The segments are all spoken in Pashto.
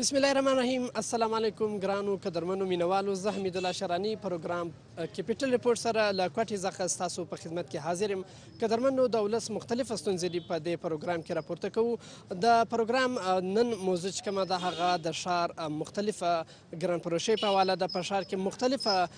بسم الله الرحمن الرحیم. السلام علیکم ګرانو قدرمنو مینوالو، زه حمید الله شرانی پروګرام کیپیټل ریپورټ سره له کوټې څخه ستاسو په خدمت کې حاضر یم. قدرمنو، د ولس مختلف ستونزې دي په دې پروګرام کې راپورته کوو. د پروګرام نن موضوع چې کومه ده هغه د ښار مختلفه ګران پروژې په حواله ده. په ښار کې مختلفه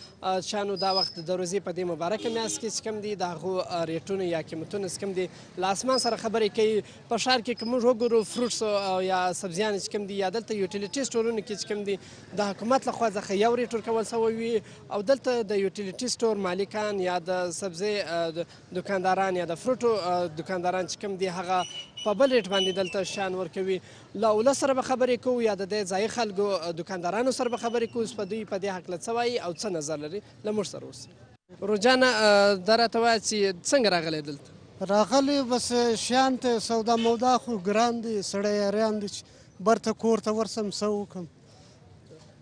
شیانو دا وخت د روزې په دې مبارکه میاشت کې چې کوم دي د هغو ریټونه یا قیمتونه چې کوم دي له اسمان سره خبرې کوي. په ښار کې که موږ وګورو فروټس یا سبزیان چې کوم دي یا دلته یوټیلیټي سټورونه کې چې کوم دي د حکومت لخوا څخه یو ریټ ورکول سوی وي او دلته د یوټیلیټي سټور مالکان یا د سبزۍ دکانداران یا د فروټو دکانداران چې کوم دي هغه په بل ریټ باندې دلته شیان ورکوي. له ولس سره به خبرې کوو یا د دې ځایي خلکو دکاندارانو سره به خبرې کوو چې په دوی په دې هکله څه وایي او څه نظر لري. له موږ سره اوسئ. روجانه دا راته وایه چې څنګه راغلی دلته؟ راغلی بس شیان ته سودا مودا خو ګران دي، سړی حیران دي چې برته کور ته ورسم څه وکړم.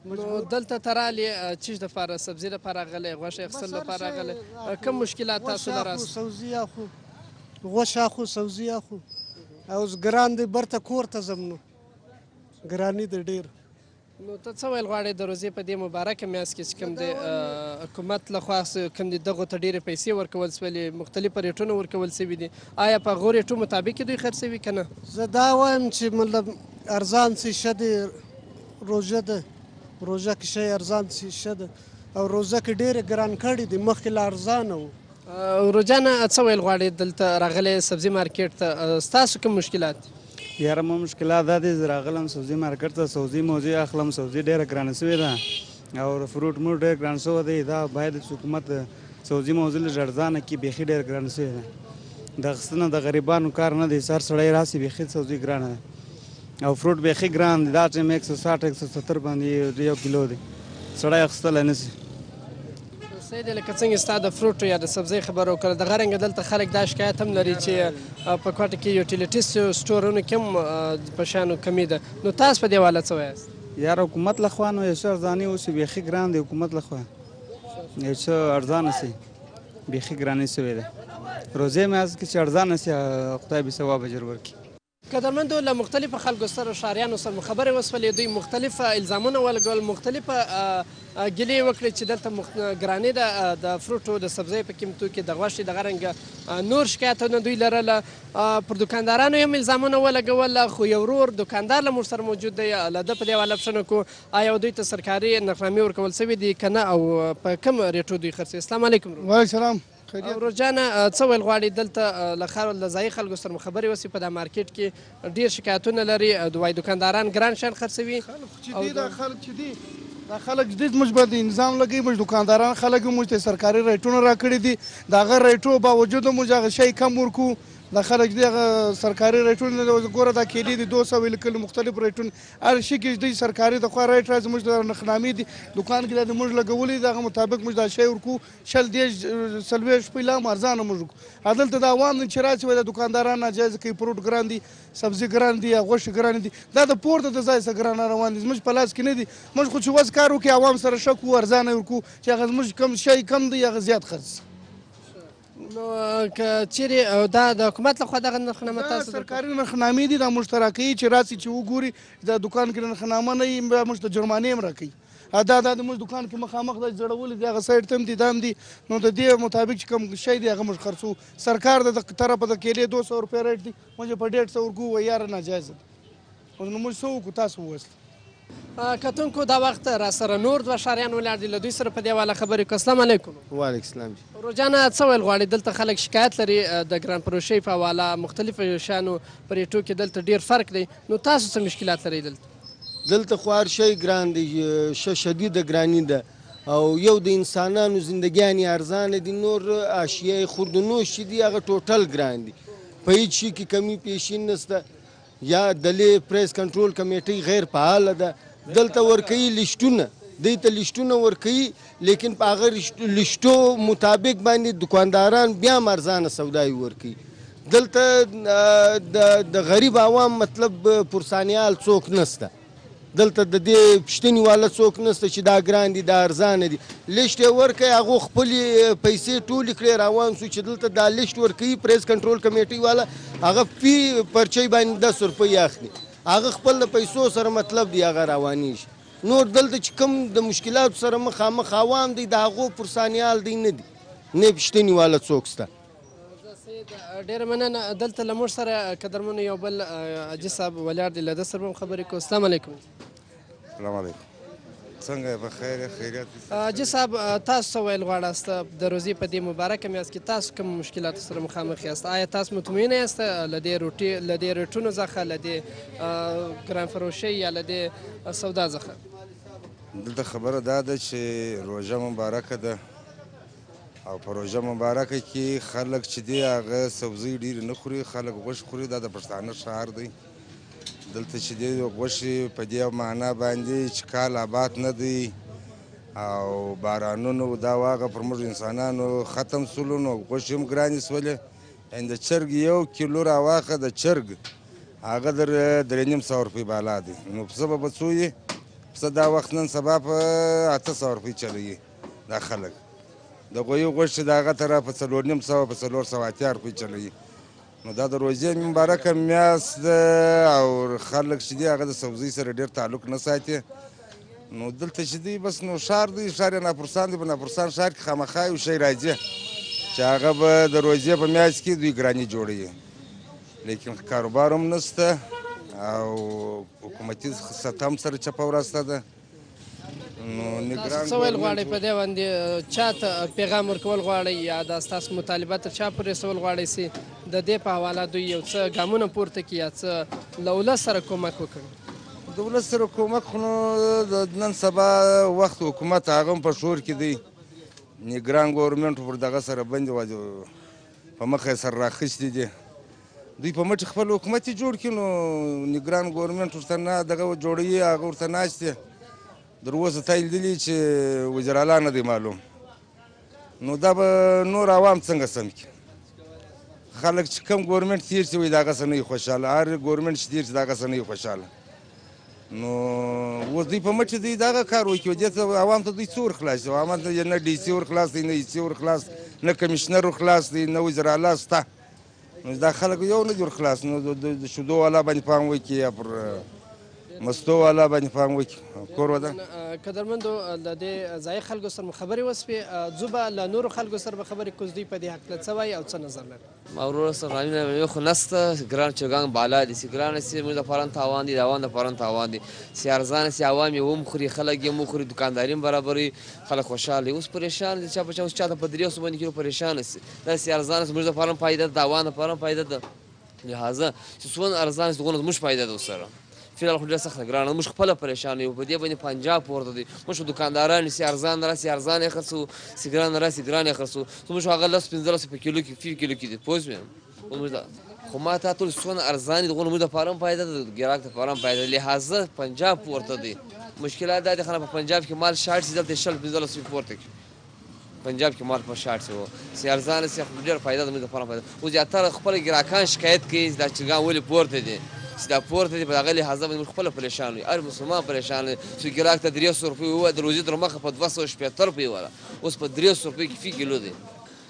نو دلته ته رالې چیز دپاره، سبزي دپاره راغلی، غوښې اخیستل دپاره راغلی، کوم مشکلات تاسو لراست؟ سبزي اخو، غوښه اخو، سبزي اخو، اوس ګران دی، برته کور ته ځم نو ګراني دی ډېر. نو ته څه ویل غواړې د روزې په دې مبارکه میاشت کې چې کوم دی حکومت لخوا کوم دي دغو ته ډېرې پیسې ورکول سولې، مختلفه ریټونه ورکول سوي دي، آیا په هغو ریټو مطابق دوی خرڅوي که نه؟ زه دا وایم چې مطلب ارزان څه ښه دی، روژه ده، روژه کې شی ارزان څه ښه ده او روژه کې ډېرې ګران کړي دي، مخکې لا ارزانه و. روجانه څه ویل غواړې دلته راغلی سبزي مارکیټ ته، ستاسو کوم مشکلات دي؟ یاره ما مشکلات دا دي، زه راغلم سبزي مارکیټ ته، سبزي موزي اخلم، سبزي ډېره ګرانه سوې ده او فروټ مو ډېر ګران سوی دی. دا باید حکومت سبزي موزي لږ ارزانه کړي، بیخي ډېر ګرانه سوې ده. د اخیستنه د غریبانو کار نه دی، هر سړی راسي بیخي سبزي ګرانه ده او فروټ بیخي ګران دی. دا ټایم 160 170 باندې یو کیلو دی، سړی اخیستلی نه شي. سید لکه څنګه ستا د فروټو یا د سبزۍ خبره وکړه، دغه رنګه دلته خلک دا شکایت هم لري چې په کوټه کې یوټیلیټي سټورونو کې هم په شیانو کمي ده. نو تاسو په دې حواله څه وایاست؟ یاره حکومت لخوا نو یو څه ارزاني اوسي، بیخي ګران دی حکومت لخوا، یو څه ارزانه سي، بیخي ګراني سوې ده. روزې میاشت کې چې ارزانه سي خدای به ثواب اجر ورکړي. قدرمندو، له مختلفو خلکو سره ښاریانو سره مو خبرې وسولې، دوی مختلف الزامونه ولګول، مختلفه ګیلې وکړې چې دلته ګراني ده د فروټو د سبزیو په قیمتو کې، د غوښې دغه رنګه نور شکایتونه دوی لرله. پر دکاندارانو هم الزامونه ولګول، خو یو ورور دکاندار له موږ سره موجود دی، له ده په دې حواله پوښتنه کوو آیا دوی ته سرکاري نرخنامې ورکول سوي دي که نه او په کوم ریټو دوی خرڅوي. السلام علیکم. وعلیکم السلام. روجانه څه ویل غواړې دلته له ځایي خلکو سره مو خبرې وسوې، په دا مارکیټ کې ډېر شکایتونه لري، وایي دکانداران ګران شیان خرڅوي. دا خلک جدید موږ باندې نظام لګوي، موږ دکانداران خلک موږ ته سرکاري ریټونه راکړي دي، د هغه ریټو باوجود موږ هغه شی کم ورکو. دا خلک دي هغه سرکاري ریټونه ګوره، دا کیلې دي 200 لیکلي مختلف ریټونه، هر شي کې دوی سرکاري د خوا ریټ راځي، موږ د نرخنامې دي دکان کې دا موږ لګولي، د هغه مطابق موږ دا شی ورکو، 40 پیله هم ارزانه موږ ورکو. دلته د عوام چې راشي وایي د دکانداران ناجایز کوي، فروټ ګران دي، سبزي ګران دي، غوښې ګران دي، دا د پورته د ځای څخه ګران روان دي، زموږ په لاس کې نه دي. موږ خو چې وس کار وکړو عوام سره ښه کوو، ارزانه ورکو چې هغه زموږ کم شی کم دی هغه زیات خرڅ. نو که چیرې دا د حکومت لخوا دغه نرخنامه تاسو سرکاري نرخنامې دي، دا موږ ته راکوي چې راسي چې وګوري د دکان کې نرخنامه نه وي موږ ته جرمانې هم راکوي. دا زموږ دکان کې مخامخ د زړولي دي، هغه سایډ ته هم دي، دا هم دي. نو د دې مطابق چې کوم شی دی هغه موږ خرڅو. سرکار د طرفه د کیلې 200 روپۍ ریټ دی، موږ په 150 ورکوو، وایي یاره ناجایزه ده. نو موږ څه وکړو، تاسو ووایاست. کتونکو دا وخت را سره نور دوه ښاریان ولاړ دي، له دوی سره په دې حواله خبرې کوو. السلام علیکم. وعلیکم السلام. روجانه څه ویل غواړې دلته خلک شکایت لري د ګران پروشۍ په حواله، مختلفو شیانو په ریټو کې دلته ډېر فرق دی، نو تاسو څه مشکلات لرئ دلته؟ دلته خو هر شی ګران دی، شدیده ګراني ده او یو د انسانانو زندګیانې ارزانه دي، نور اشیاء خوردنوش چې دي هغه ټوټل ګران دي، په هیڅ شي کې کمی پیشي نشته. یا دلې پریس کنټرول کمیټۍ غیر فعاله ده، دلته ورکوي لیسټونه، دوی ته لیسټونه ورکوي، لیکن په هغه لیسټو مطابق باندې دکانداران بیا هم ارزانه سودایي ورکوي. دلته د غریب عوام مطلب پرسانیال څوک نشته، دلته د دې پوښتنې والا څوک نشته چې دا ګران دي دا ارزانه دي. لیسټ یې ورکوي، هغو خپلې پیسې ټولې کړې روان سو چې دلته دا لیسټ ورکوي پریس کنټرول کمیټۍ والا، هغه فی پرچۍ باندې 10 روپۍ اخلي. هغه خپل د پیسو سره مطلب دی هغه روانېږي. نور دلته چې کوم د مشکلاتو سره مخامخ عوام دی د هغو پر ثانیال دی نه دي، نه پوښتنې والا څوک شته. ډېره مننه. دلته له موږ سره قدرمنو یو بل حاجي صاحب ولاړ دی، له ده سره به هم خبرې کوو. السلام علیکم. السلام علیکم. څنګه یې؟ بخیر یې؟ خیریت یې؟ حاجي صاحب تاسو څه ویل غواړاست د روزي په دې مبارکه میاشت کې تاسو کوم مشکلاتو سره مخامخ یاست؟ آیا تاسو مطمئنه یاست له دې ریټونو څخه، له دې ګران فروشۍ یا له دې سودا څخه؟ دلته خبره دا ده چې روژه مبارکه ده او په روژه مبارکه کې خلک چې دی هغه سبزۍ ډېرې نه خوري، خلک غوښې خوري. دا د پښتانه ښار دی. دلته چې دی غوښې په دې معنا باندې چې کال آباد نه دی او بارانونو دا واغه پر موږ انسانانو ختم سولو، نو غوښې هم ګرانې سولې. د چرګ 1 کیلو راواخه د چرګ هغه در 3,500 روپۍ بالا دی. نو پسه به څو یې؟ پسه دا وخت نن سبا په 800 روپۍ چلوي دا خلک. د غویو غوښې د هغه طرف په 4,500 په 480 روپۍ چلوي. نو دا د روژې مبارکه میاشت ده او خلک چې دي هغه د سبزۍ سره ډېر تعلق نه ساتي. نو دلته چې دی بس نو ښار دی، ښار یې ناپرسان دی. په ناپرسان ښار کې خامخا یو شی راځي چې هغه به د روژې په میاشت کې دوی ګراني جوړوي، لیکن کاروبار هم نشته او حکومتي سطح هم سره چپه ورسته ده. نو تاسو څه ویل غواړئ په دې باندې؟ چا ته پیغام ورکول غواړئ یا دا ستاسو مطالبه تر چا پورې رسول غواړئ چې د دې په حواله دوی یو څه ګامونه پورته کړي یا څه له ولس سره کومک وکړي؟ د ولس سره کومک خو نو د نن سبا وخت حکومت هغه هم په شور کې دی. نګران ګورمنټ پر دغه سره بندې وه، په مخه یې سر راخیستي دي. دوی په مټې خپل حکومت یې جوړ کړي، نو نګران ګورمنټ ورته نه دغه جوړوي، هغه ورته ناست دی. در اوسه تا لیدلي چې وزیراعلی نه دی معلوم. نو دا به نور عوام څنګه سم کړي؟ خلک چې کم ګورمنټ تېر شي وایي د هغه څه نه وي خوشحاله، هر ګورمنټ چې تېر شي د هغه څه نه وي خوشحاله. نو اوس دوی په مټې دوی دغه کار وکړي، دې ته عوام ته دوی څه ورخلاص دي؟ عوام ته نه ډي سي ورخلاص دی، نه ای سي ورخلاص، نه کمیشنر ورخلاص دی، نه وزیراعلی شته. نو دا خلک یو نه دي ورخلاص. نو د شیدو والا باندې پام وکړي یا پر مستو والا باندې پام وکړي. کور وده قدرمندو له دې ځایي خلکو سره مو خبرې وسوې، ځو به له نورو خلکو سره به خبرې کوو دوی په دې هکله څه وایي او څه نظر لري. ورور سره رامینه خو نسته ګران چرګان بالا دي، ګران سي موږ د پران تاوان دي، روان د پران تاوان دي. سي ارزان سي عوام یې هم خوري، خلک یې هم خوري، دکانداري هم برابري، خلک خوشحاله. اوس پریشان دي، چا په چا اوس چاته په 300 باندې کیلو پریشان سي. دا سي ارزان موږ د پران فایده ده، عوام د پران فایده ده. لہذا چې څون ارزان دغه موږ فایده ده سره. فعلا خو ډېره سخته ګرانه، موږ خپله پریشان یو. په دې باندې پنجاب پورته دی، موږ دکانداران سي ارزان راسي ارزان یې خرڅو، سي ګران راسي ګران یې خرڅو. موږ هغه 10-15 په کیلو کې فی کیلو کې دي. پوه شوې؟ خو ما ته ټول څونه ارزان دي دغه موږ د پارم فایده ده، ګراک ته پارم فایده. لہذا پنجاب پورته دی. مشکلات دا دي خلک په پنجاب کې مال 60 سي دلته 15 سي پورته کې پنجاب کې مال په 60 سي وو. سي ارزان سي ډېر فایده ده موږ د پارم فایده. او زیاتره خپل ګراکان شکایت کوي دا چرګان ولې پورته دي، چې دا پورته دي. په دغه لحاظه باندې موږ خپله پریشان یو، هر مسلمان پریشان دی. چې ګراک ته 300 روپۍ ووایه، د روزي تر مخه په 270 روپۍ وله، اوس په 300 روپۍ کې فی کیلو دی.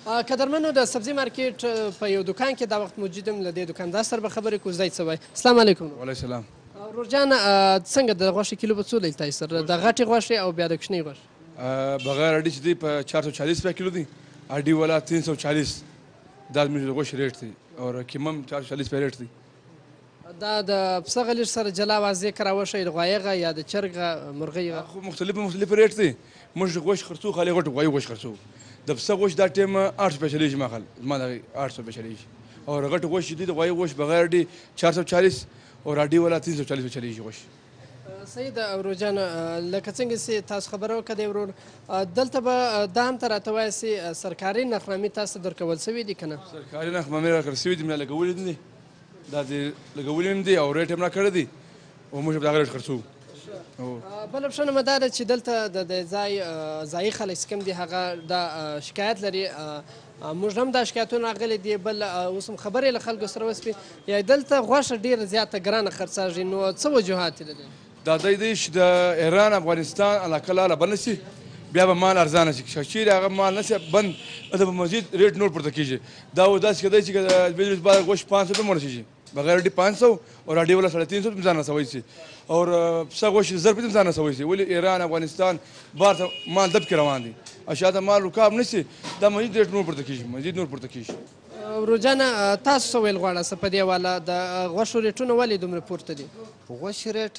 قدرمنو د سبزي مارکیټ په یو دکان کې دا وخت موجود یم، له دې دکاندار سره به خبرې کوو. ځای څه وایي؟ السلام علیکم. وعلیکم السلام. ورور جان څنګه د غوښې کیلو په څو دی تاسو سره؟ د غټې غوښې او بیا د کوچنۍ غوښې؟ بغیر اډي چې دی په 440 روپۍ کیلو دی، اډي والا 340. دا زموږ د غوښې ریټ دی او کیمم 440 روپۍ ریټ دی. دا د پسه غلیظ سره جلا واضح کراوښی، د غوایغه یا د چرګه مرغۍ؟ خو مختلف ریټ دی. موږ غوښې خرڅو، خالي غوټ غوایي غوښې خرڅو. د پسه غوښې دا ټایم 8 روپۍ چلیږي، ما خل ما دغه 800 روپۍ چلیږي. او غټ غوښې دی د غوایي غوښې بغیر اډي 440 او اډي والا 340 چلیږي غوښې. صحیح ده ورور جان. لکه څنګه چې تاسو خبره وکړئ ورور، دلته به دا هم ته راته وایه چې سرکاري نرخنامې تاسو درکول سوي دي که نه؟ سرکاري نرخنامې راکړل سوي دي، مې لګولي دي، دا دې لګولي هم دي او ریټ هم راکړی دی او موږ به دغه ریټ خرڅوو. بله پوښتنه مې دا ده چې دلته د ځایي خلک چې کوم دي هغه دا شکایت لري، موږ هم دا شکایتونه راغلي دي، بل اوس هم خبرې له خلکو سره وسپې، یا دلته غوښه ډېره زیاته ګرانه خرڅېږي. نو څه وجوهات یې لري؟ دا دی چې د ایران افغانستان علاقه لاله بند شي، بیا به مال ارزانه شي. که چیرې هغه مال نه شي بند، هلته به مزید ریټ نور پورته کېږي. دا و داسې کیدای شي چې د بعد غوښې 500 روپۍ ورسېږي، بغیر ډي 500 او راډي والا 350 تم ځان رسوي سي او پسه غوښې زر په تم ځان رسوي سي ولې ایران افغانستان بهر ته مال دب کې روان دي او شاته مال رکاب نشي دا مزید ریټ نور پورته کېږي مزید نور پورته کېږي. روجانه تاسو څه ویل غواړئ په دې حواله د غوښو ریټونه ولې دومره پورته دي؟ غوښې ریټ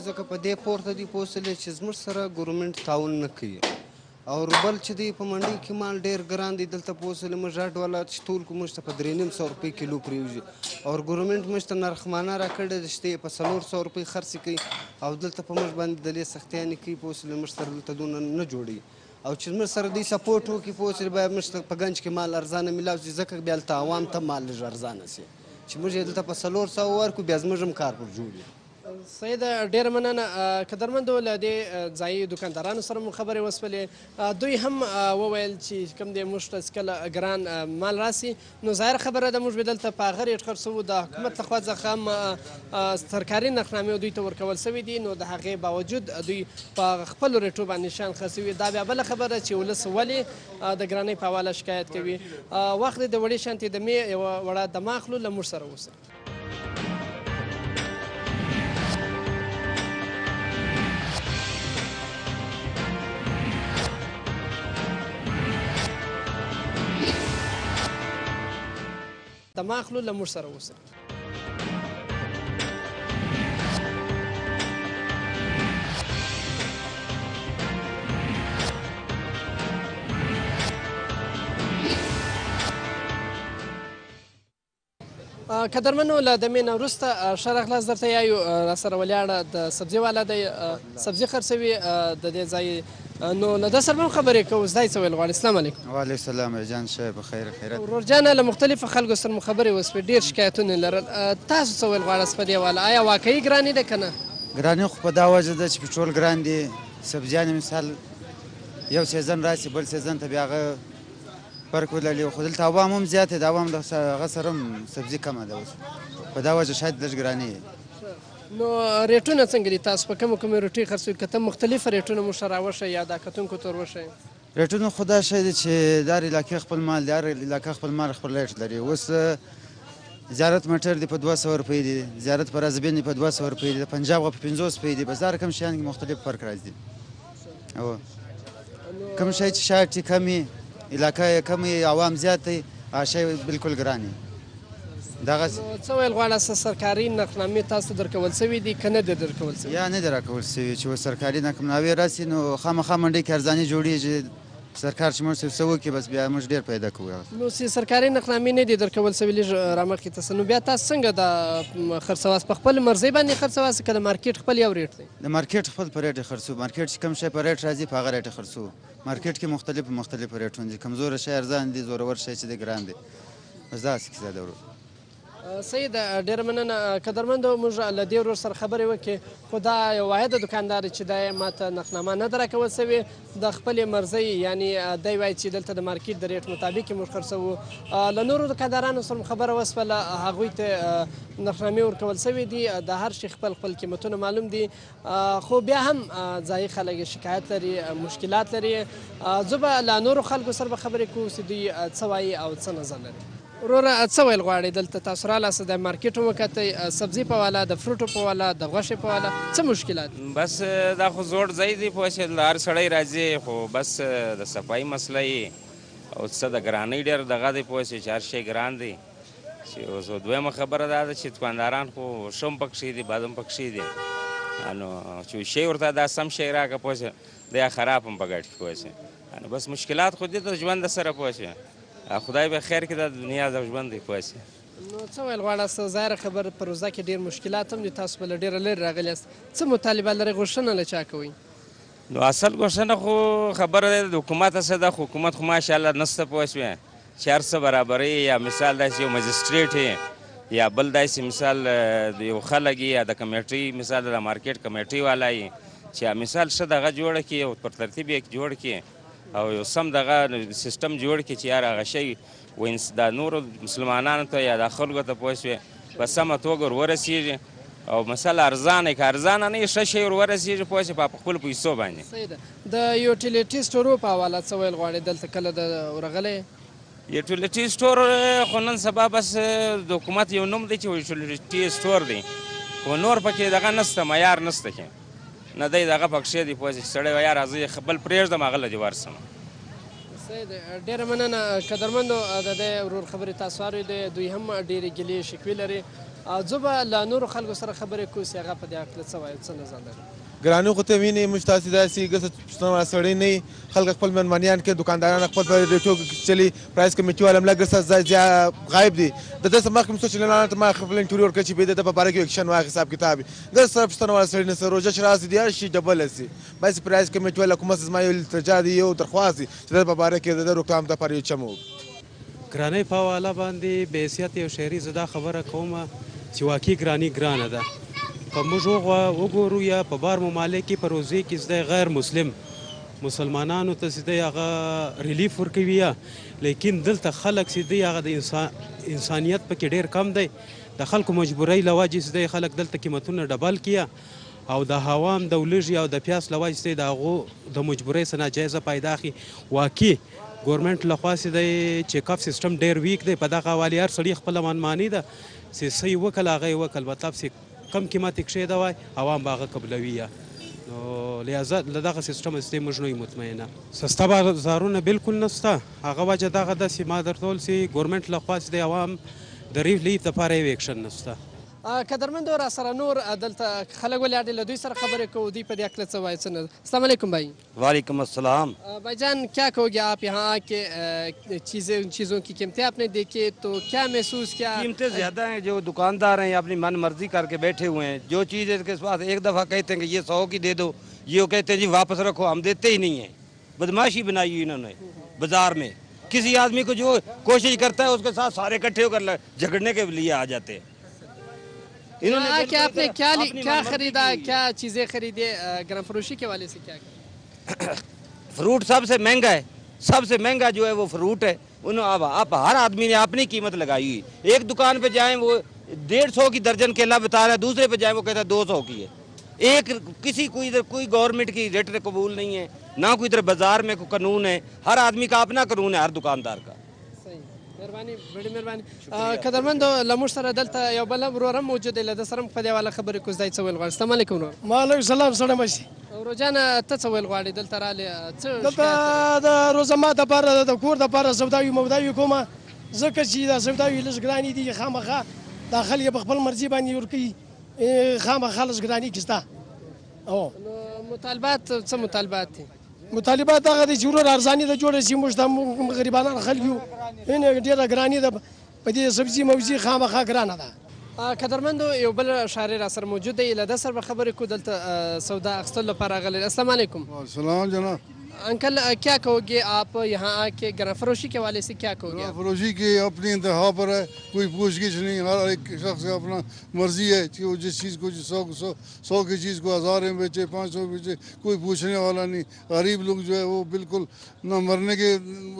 ځکه په دې پورته دي پوسلې چې زموږ سره ګورنمنټ تعاون نه کوي او بل چې دی په منډۍ کې مال ډېر ګران دی دلته پوسلې موږ راډ والا چې ټول کو موږ ته په 350 روپۍ کیلو پرېوځي او ګورنمنټ موږ ته نرخمانه راکړې ده چې په 400 روپۍ خرڅ کوي او دلته په موږ باندې دلې سختیانې کوي پوسلې موږ سره دلته دونه نه جوړوي او چې موږ سره دوی سپورټ وکړي پوسلې باید موږ ته په ګنج کې مال ارزانه میلاو شي ځکه بیا هلته عوام ته مال لږ ارزانه شي چې موږ یې دلته په 400 ورکړو بیا زموږ هم کار پر جوړي. سیده ډېره مننه. قدرمندو له دې ځایي دوکاندارانو سره مو خبرې وسولې دوی هم وویل چې کوم دی موږ ته کله ګران مال راسي نو ظاهر خبره ده موږ به دلته په هغه ریټ خرڅوو د حکومت لخوا څخه هم سرکاري نرخنامې دوی ته ورکول سوي دي نو د هغې باوجود دوی په خپلو ریټو باندې شیان خرڅوي. دا بیا بله خبره چې ولس ولې د ګرانۍ په حواله شکایت کوي. وخت دی د وړې شانتې دمې یوه وړه دمه اخلو له موږ سره اوسئ. دمه اخلو له موږ سره اوسئ. قدرمنو له دمې نه وروسته ښه راغلاست درته یایو راسره ولاړه د سبزي والا دی سبزي خرڅوي د دې ځای نو له ده سره به هم خبرې کوو. زدا یې څه ویل غواړي؟ السلام علیکم. وعلیکم السلام جان صاحب بخیر خیرت. ورور جانه له مختلفو خلکو سره مو خبرې وسوې ډېر شکایتونه لرل تاسو څه ویل غواړئ په دې حواله آیا واقعي ګراني ده که نه؟ ګراني خو په دا وجه ده چې پټرول ګران دي سبزیانې مثال یو سیزن راسي بل سیزن ته بیا هغه فرق ولري خو دلته عوام هم زیات د عوام د هغه سره هم سبزي کمه ده اوس په دا وجه شاید لږ ګراني. نو ریټونه څنګه دي تاسو په کومو کومو روټۍ خرڅوئ که ته مختلفه ریټونه مو ښه راوښیئ یا دا کتونکو ته ور وښیئ؟ ریټونه خو دا شی دی چې دا علاقې خپل مال دی هر علاقه خپل مال خپل ریټ لري. اوس زیارت مټر دی په 200 روپۍ دی زیارت پر ازبین دی په 200 روپۍ دی د پنجاب په 50 روپۍ دی بس دا رقم شیان کې مختلف فرق راځي او کوم شی چې شاید کمي علاقه کمي عوام زیات دی هغه شی بالکل ګراني. دغه څه ویل غواړه سرکاري نرخنامې تاسو درکول سوي دي که نه دي درکول سوي؟ یا نه دي راکول سوي چې سرکاري نرخنامې راسي نو خامخا منډۍ کې ارزاني جوړېږي سرکار چې موږ څه وکړي بس بیا موږ ډېر پیدا کوو. نو چې سرکاري نرخنامې نه دي درکول سوي لږ رامخکې ته نو بیا تاسو څنګه دا خرڅواست په خپل مرضۍ باندې خرڅواست که د مارکېټ خپل یو ریټ دی؟ د مارکېټ خپل په ریټ خرڅو مارکېټ چې کوم شی په ریټ راځي په هغه ریټ خرڅو مارکېټ کې مختلف ریټونه دي کمزوره شی ارزان دي زورور شی چې دی ګران دی بس داسې کیسه ده ورو. سید ډېره مننه. قدرمندو موږ له دې ورور سره خبرې وکړې خو دا یو واحده دوکاندار چې دا یې ماته نرخنامه نه ده راکول سوې د خپلې مرضۍ یعنې دی وایي چې دلته د مارکېټ د ریټ مطابق یې موږ خرڅوو. له نورو دوکاندارانو سره مو خبره وسوله هغوی ته نرخنامې ورکول سوي دي د هر شي خپل قیمتونه معلوم دي خو بیا هم ځایي خلک شکایت لري مشکلات لري. زه به له نورو خلکو سره به خبرې کوو چې دوی څه وایي او څه نظر لري. وروره څه ویل غواړئ دلته تاسو رالاست د مارکېټ وکتئ سبزي په والا د فروټو په والا د غوښې په والا څه مشکلات؟ بس دا خو زوړ ځای دی پوه شې هر سړی راځي خو بس د صفایي مسله یې او څه د ګرانۍ ډېر دغه دی پوه شې چې هر شی ګران دی چې اوس دویمه خبره دا ده چې دوکانداران خو ښه هم پکښې دي بد هم پکښې دي نو چې شی ورته دا سم شی راکړه پوه شې دی خراب هم په ګټ کې پوه شې بس مشکلات خو دي د ژوند سره پوه شې خدای به خیر کړي د دنیا د ژوند دی پوه شې. نو څه ویل غواړاست ظاهره خبر په روزه کې ډېر مشکلات هم دي تاسو به له ډېره لرې راغلي یاست څه مطالبه لرئ غوښتنه له چا کوئ؟ نو اصل غوښتنه خو خبره ده د حکومت څه ده خو حکومت خو ماشاءالله نشته پوه شوې چې هر څه برابرۍ یا مثال داسې یو مجسټریټ یا بل داسې مثال د یو خلک یا د کمیټۍ مثال د مارکېټ کمیټۍ والا چې مثال ښه دغه جوړه کړي او پر ترتیب یې جوړ کړي او یو سم دغه سیستم جوړ کړي چې یار هغه شی د نورو مسلمانانو ته یا د خلکو ته پوه شوې په سمه توګه ورورسېږي او مثلا ارزانه که ارزانه نه ښه شی ورورسېږي پوه شې په خپلو پیسو باندې. صحیح ده. د یوټیلیټي سټورو په حواله څه ویل غواړې دلته کله د ورغلی؟ یوټیلیټي سټور خو نن سبا بس د حکومت یو نوم دی چې یوټیلیټي سټور دی خو نور پکې دغه نسته معیار نسته کې نه دی دغه پکښې دی پوه چې سړی وایه راځه بل پرېږدم هغه له دې ورسم ډېره مننه قدرمندو د دې ورور خبرې تاسو واورېدې دوی هم ډېرې ګیلې شکوې لري زه به له نورو خلکو سره خبرې کوو چې هغه په دې هکله څه وایي څه نظر لري ګراني خو ته وینې موږ تاسې داسې ګسه پوښتنه والا سړی نه یي خلک خپل مېلمانیان کوي دوکانداران خپل په ریټو چلي پرایس کمیټي والا هم لږ ګسه غایب دي د ده څه مخکې مې سوچ لنانه ته ما خپل انټرویو ورکړه چې بیا د ده په باره کې اکشن واخلي حساب کتاب وي ګسه سره پوښتنه والا سړی نشته روژه چې راسي دي هر شي ډبله سي بس پرایس کمیټي والا کومه زما یو التجا دی یو درخواست دی چې د په باره کې د ده روکتام دپاره یو چم وکړي ګرانۍ په حواله باندې بې حیثیت یو شهري زه دا خبره کومه چې واقعي ګراني ګرانه ده که موږ وګورو یا په بار ممالک کې په روزې کې زده غیر مسلم مسلمانانو ته چې دی هغه ریلیف ورکوي یا لیکن دلته خلک چې دی هغه د انسانیت پکې ډېر کم دی د خلکو مجبورۍ له وجې چې دی خلک دلته قیمتونه ډبل کیه او د هوا هم د ولږې او د پیاس له وجې چې دی د هغو د مجبورۍ څه ناجایزه پیدا اخلي واقعي ګورمنټ لخوا چې دی چیک اپ سیسټم ډېر ویک دی په دغه حوالې هر سړي خپله منماني ده چې څه یې وکړل هغه یې وکړل مطلب چې کم قیمت یې کښېده وای عوام به هغه قبلوي یا نو لهذا له دغه سیسټم څخه موږ نه یو مطمئنه سسته بازارونه بالکل نشته هغه وجه دغه ده چې ما درته وویل چې ګورمنټ لخوا چې د عوام د ریلیف دپاره یو اکشن نشته قدرمندو را سره نور دلته خلک ولاړ دي له دوی سره خبرې کوو دوی په دې هکله څه وایي څه نه السلام علیکم بھائی وعلیکم السلام بھائی جان کیا کہو گے آپ یہاں کے چیزوں کی قیمتیں آپ نے دیکھی تو کیا محسوس کیا قیمتیں زیادہ ہیں جو دکاندار ہیں اپنی من مرضی کر کے بیٹھے ہوئے ہیں جو چیز اس کے پاس ایک دفعہ کہتے ہیں کہ یہ 100 کی دے دو یہ کہتے ہیں جی واپس رکھو ہم دیتے ہی نہیں ہیں بدماشی بنائی ہوئی انہوں نے بازار میں کسی آدمی کو جو کوشش کرتا ہے اس کے ساتھ سارے اکٹھے ہو کر جھگڑنے کے لیے آ جاتے ہیں آپ نے کیا خریدا کیا چیزیں خریدے گرم فروشی کے والے سے کیا فروٹ سب سے مہنگا ہے سب سے مہنگا جو ہے وہ فروٹ ہے اب ہر آدمی نے اپنی قیمت لگائی ہوئی ایک دکان پہ جائیں وہ 150 کی درجن کیلا بتا رہا ہے دوسرے پہ جائیں وہ کہتا ہے 200 کی ہے ایک کسی کوئی ادھر کوئی گورنمنٹ کی ریٹ قبول نہیں ہے نہ کوئی ادھر بازار میں کوئی قانون ہے ہر آدمی کا اپنا قانون ہے ہر دکاندار کا مهرباني ډېرې مهرباني قدرمندو له موږ سره دلته یو بل ورور هم موجود دی له ده سره هم په دې حواله خبرې کوو ځای څه ویل غواړي السلام علیکم ورور وعلیکم السلام سړی مشي ورور جانه ته څه ویل غواړې دلته رالې څه دلته د روزه ما دپاره د کور دپاره سوداوي موداوي کومه ځکه چې دا سوداوي لږ ګرانې دي خامخا دا خلک یې په خپل مرضي باندې ورکوي خامخا لږ ګراني کېسته نو مطالبات څه مطالبات دي مطالبات هغه دي چې ورور ارزاني ده جوړه شي موږ ته غریبانان خلک یو ډېره ګراني ده په دې سبزي موزي خامخا ګرانه ده قدرمندو یو بل شاعر را سره موجود دی له ده سره به خبرې کوو دلته سودا اخیستلو لپاره راغلی السلام علیکم السلام جناب अंकल क्या कहोगे आप यहाँ आके गरम फरोशी के वाले से क्या कहोगे गरम फरोशी की अपनी इंतहा पर है कोई पूछ गिछ नहीं हर एक शख्स का अपना मर्जी है कि वो जिस चीज़ को 100 की चीज़ को 1000 में बेचे 500 में बेचे कोई पूछने वाला नहीं गरीब लोग जो है वो बिल्कुल न मरने के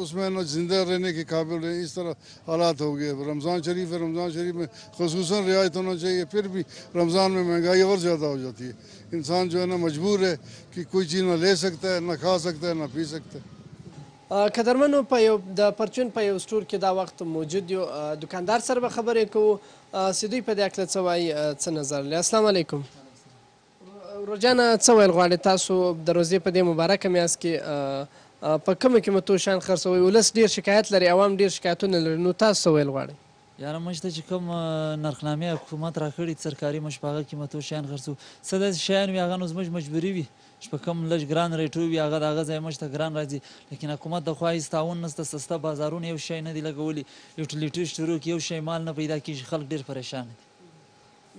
उसमें न जिंदा रहने के काबिल है इस तरह हालात हो गए रमज़ान शरीफ है रमज़ान शरीफ में खसूसन रियायत होना चाहिए फिर भी रमज़ान में महंगाई और ज़्यादा हो जाती है इंसान जो है ना मजबूर है कि कोई चीज़ ना ले सकता है ना खा सकता है ना पी सकता है قدرمنو په یو د پرچون په یو سټور کې دا وخت موجود یو دکاندار سره به خبرې کوو چې دوی په دې هکله څه وایي څه نظر لري السلام علیکم ورور جانه څه ویل غواړې تاسو د روزې په دې مبارکه میاشت کې په کومو قیمتو شیان خرڅوئ ولس ډېر شکایت لري عوام ډېر شکایتونه لري نو تاسو څه ویل غواړئ یاره موږ ته چې کوم نرخنامې حکومت راکړي سرکاري موږ په هغه قیمتو شیان خرڅوو څه داسې شیان وي هغه نو زموږ مجبوري وي چې په کوم لږ ګران ریټو وي هغه د هغه ځای موږ ته ګران راځي لیکن حکومت د خوا هېڅ تعاون نشته سسته بازارونه یو شی نه دي لګولي یوټیلیټي سټورو کې یو شی مال نه پیدا کېږي خلک ډېر پریشان دي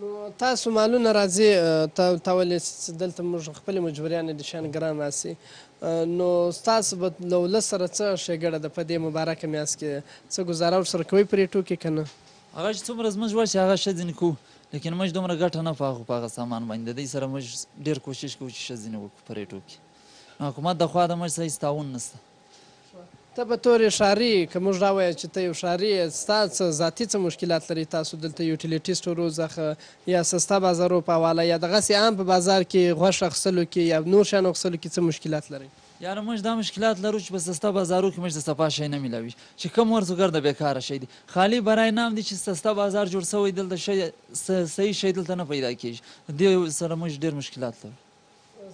نو تاسو مالونه راځي تا ولې دلته موږ خپلې مجبوریانې د شیان ګران راسي نو ستاسو به له ولس سره څه ښېګړه ده په دې مبارکه میاشت کې څه ګزاره ورسره کوئ په ریټو کې که نه هغه چې څومره زموږ وړ چې هغه ښه ځینې کوو لیکن موږ دومره ګټه نه په هغه سامان باندې د دوی سره موږ ډېر کوشش کوو چې ښه ځینې وکړو په ریټو کې نو حکومت د خوا د موږ څه هېڅ تعاون نشته ته به طور ښاري که موږ راوایه چې ته یو ښاري ستا څه ذاتي څه مشکلات لري تاسو دلته یوټیلیټي سټورو څخه یا سسته بازارو په حواله یا دغسې عام په بازار کې غوښه اخیستلو کې یا نور شیان اخیستلو کې څه مشکلات لرئ یعنې موږ دا مشکلات لرو چې په سسته بازارو کې موږ د صفا شی نه میلاوي چې کم ورزګر د بیکاره شی دی خالي برای نام دی چې سسته بازار جوړ شوی دلته شی صحیح شی دلته نه پیدا کېږي دې سره موږ ډېر مشکلات لرو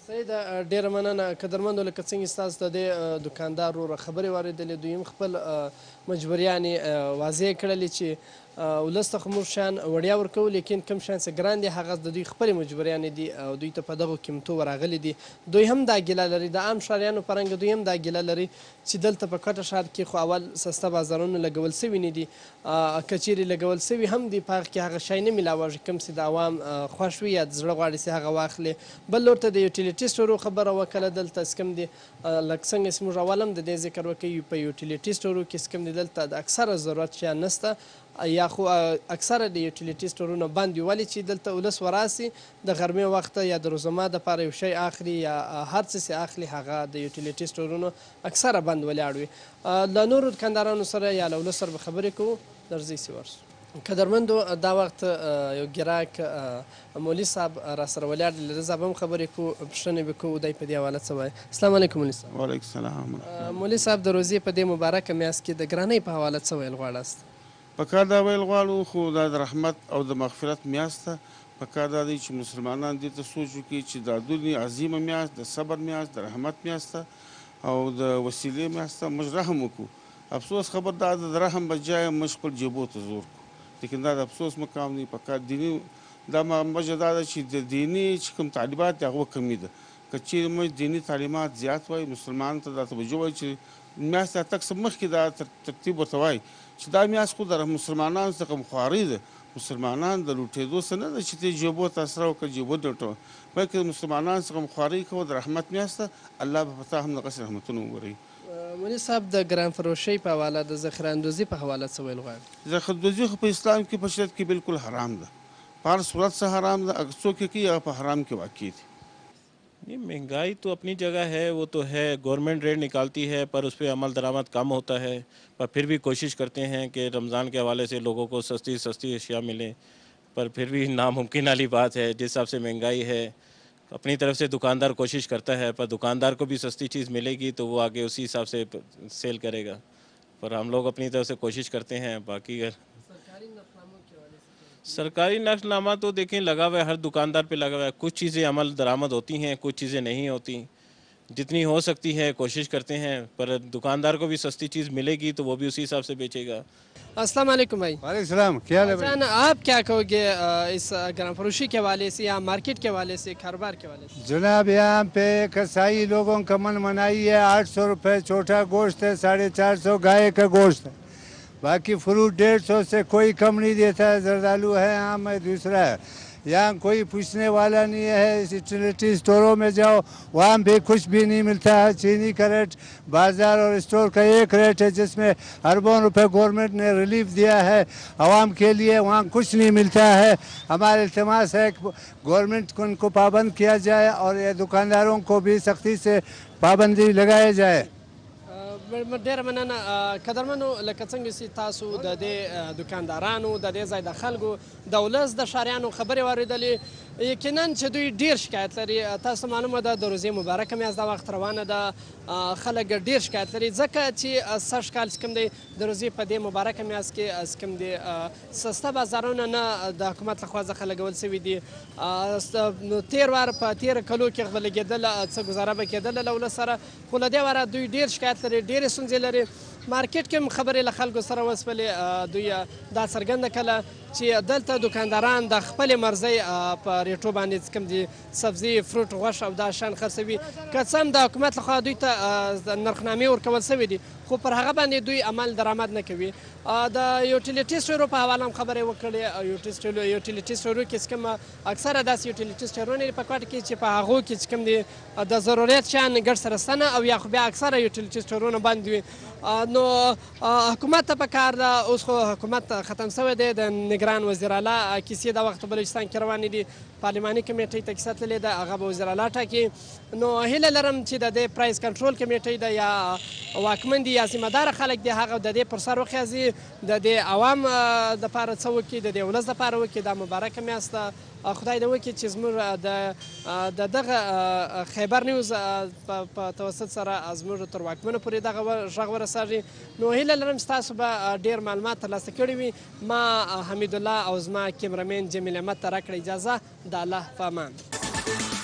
سید ډیره مننه قدرمندو لکه څنګه ستاسو د دې دوکاندار ورو خبرې واورېدلې دوی خپل مجبوریانې واضح کړلې چې ولس ته خو موږ شیان وړیا ورکوو لیکن کوم شیان چې ګران دي هغه د دوی خپلې مجبوریانې دي او دوی ته په دغو قیمتو ورغلي دي دوی هم دا ګیله لري د عام ښاریانو په رنګه دوی هم دا ګیله لري چې دلته په کوټه ښار کې خو اول سسته بازارونه لګول سوي نه دي که چیرې لګول سوي هم دي په هغه کې هغه شی نه میلاوږي کوم چې د عوام خوښ وي یا د زړه غواړي چې هغه واخلي بل لور ته د یوټیلیټي سټورو خبره وکړه دلته څه کوم دي لکه څنګه چې موږ اول هم د دې ذکر وکړو په یوټیلیټي سټورو کې څه کوم دي دلته د اکثره ضرورت شیان نشته یا خو اکثره د یوټیلیټي سټورونه بند وي ولې چې دلته ولس وراسي د غرمې وخته یا د روزما دپاره یو شی اخلي یا هر څه چې اخلي هغه د یوټیلیټي سټورونو اکثره بند ولاړ وي له نورو دکاندارانو سره یا له ولس سره به خبرې کوو درځئ چې ورسو قدرمندو دا وخت یو ګراک مولوي صاحب را سره ولاړ دی له صاحب هم خبرې کوو پوښتنې به کوو دی په دې حواله څه وایي السلام علیکم مولوي صاحب وعلیکم السلام مولوي صاحب د روزې په دې مبارکه میاشت کې د ګرانۍ په حواله څه ویل غواړاست پکار دا ویل غواړو خو دا د رحمت او د مغفرت میاشت ده پکار دا دی چې مسلمانان دې ته سوچ وکړي چې دا دونې عظیمه میاشت د صبر میاشت د رحمت میاشت ده او د وسیلې میاشت ده موږ رحم وکړو افسوس خبر دا ده د رحم بجای موږ خپل جیبو ته زور کړو لیکن دا د افسوس مقام دی پکار دیني دا وجه دا ده چې د دیني چې کوم تعلیمات دي هغه کمي ده که چیرې موږ دیني تعلیمات زیات وای مسلمانانو ته دا توجه وای چې میاشت تک څه مخکې دا ترتیب ورته وای چې دا میاشت خو د مسلمانانو څخه خواري ده مسلمانان د لوټېدو څه نه ده چې ته جیبو ته اسره وکړه جیبو ته لوټوه بلکې د مسلمانانو څخه خواري کوه د رحمت میاشت ده الله به په تا هم دغسې رحمتونه ووري مولوي صاحب د ګران فروشۍ په حواله د ذخیره اندوزي په حواله څه ویل غواړي ذخیره اندوزي خو په اسلام کې په شریعت کې بالکل حرام ده په هر صورت څه حرام ده اگر څوک یې کوي هغه په حرام کې واقع دي नहीं महंगाई तो अपनी जगह है वो तो है गवर्नमेंट रेट निकालती है पर उस पर अमल दरामद कम होता है पर फिर भी कोशिश करते हैं कि रमज़ान के हवाले से लोगों को सस्ती सस्ती अशिया मिले पर फिर भी नामुमकिन वाली बात है जिस हिसाब से महंगाई है अपनी तरफ से दुकानदार कोशिश करता है पर दुकानदार को भी सस्ती चीज़ मिलेगी तो वो आगे उसी हिसाब से सेल करेगा पर हम लोग अपनी तरफ से कोशिश करते हैं बाकी सरकारी नक्शनामा तो देखें लगा हुआ है हर दुकानदार पे लगा हुआ है कुछ चीज़ें अमल दरामद होती हैं कुछ चीज़ें नहीं होती जितनी हो सकती है कोशिश करते हैं पर दुकानदार को भी सस्ती चीज़ मिलेगी तो वो भी उसी हिसाब से बेचेगा अस्सलाम वालेकुम भाई वालेकुम सलाम क्या हाल है भाई आप क्या कहोगे इस ग्राम फरोशी के हवाले से या मार्केट के हवाले से कारोबार के हवाले से जनाब यहाँ पे कसाई लोगों का मन मनाई है 800 रुपये छोटा गोश्त है 450 गाय का गोश्त है बाकी फ्रूट 150 से कोई कम नहीं देता है जरदालू है आम है दूसरा है यहाँ कोई पूछने वाला नहीं है यूटिलिटी स्टोरों में जाओ वहाँ भी कुछ भी नहीं मिलता है चीनी का रेट बाज़ार और स्टोर का एक रेट है जिसमें अरबों रुपए गवर्नमेंट ने रिलीफ दिया है आवाम के लिए वहाँ कुछ नहीं मिलता है हमारे इल्तिमास है कि गवर्नमेंट को उनको पाबंद किया जाए और ये दुकानदारों को भी सख्ती से पाबंदी लगाया जाए ډېره مننه قدرمنو لکه څنګه چې تاسو د دې دکاندارانو د دې ځای د خلکو د ولس د ښاریانو خبرې واورېدلې یقینا چې دوی ډېر شکایت لري تاسو معلومه ده د روزې مبارکه میاشت دا وخت روانه ده خلک ډېر شکایت لري ځکه چې سږ کال چې کوم دی د روزې په دې مبارکه میاشت کې چې کوم دی سسته بازارونه نه د حکومت لخوا څخه لګول سوي دي نو تېر وار په تېره کلو کې به لګېدله څه ګزاره به کېدله له ولس سره خو له دې واره دوی ډېر شکایت لري ډېرې ستونزې لري مارکیټ کې هم خبرې له خلکو سره وسپلې دوی دا څرګنده کړه چې دلته دکانداران د خپلې مرضۍ په ریټو باندې چې کوم دي سبزي فروټ غوښه او دا شیان خرڅوي که څه هم د حکومت لخوا دوی ته نرخنامې ورکول سوي دي خو پر هغه باندې دوی عمل درآمد نه کوي د یوټیلیټي سټورو په حواله هم خبرې وکړې یوټیلیټي سټورو کې چې کوم اکثره داسې یوټیلیټي سټورونه دي په کوټه کې چې په هغو کې چې کوم دي د ضرورت شیان ګډ سره ستنه او یا خو بیا اکثره یوټیلیټي سټورونه بند وي نو حکومت ته پکار ده اوس خو حکومت ختم شوی دی د نگران وزیر اعلی کیسې د وخت بلوچستان کې روانې دي پارلماني کمیټۍ ته کیسه تللې ده هغه به وزیر اعلی ټاکي نو هیله لرم چې د دې پرایس کنټرول کمیټۍ ده یا واکمن دي یا ذمهداره خلک دي هغه د دې پر سر وخیازي د دې عوام دپاره څه وکړي د دې ولس دپاره وکړي دا مبارکه میاشت ده خدای دې وکړي چې زموږ د دغه خیبر نیوز په توسط سره زموږ تر واکمنو پورې دغه غږ ورسېږي نو هیله لرم ستاسو به ډېر معلومات ترلاسه کړي وي ما حمید الله او زما کیمرمین جمیل احمد ته راکړه اجازه د الله په امان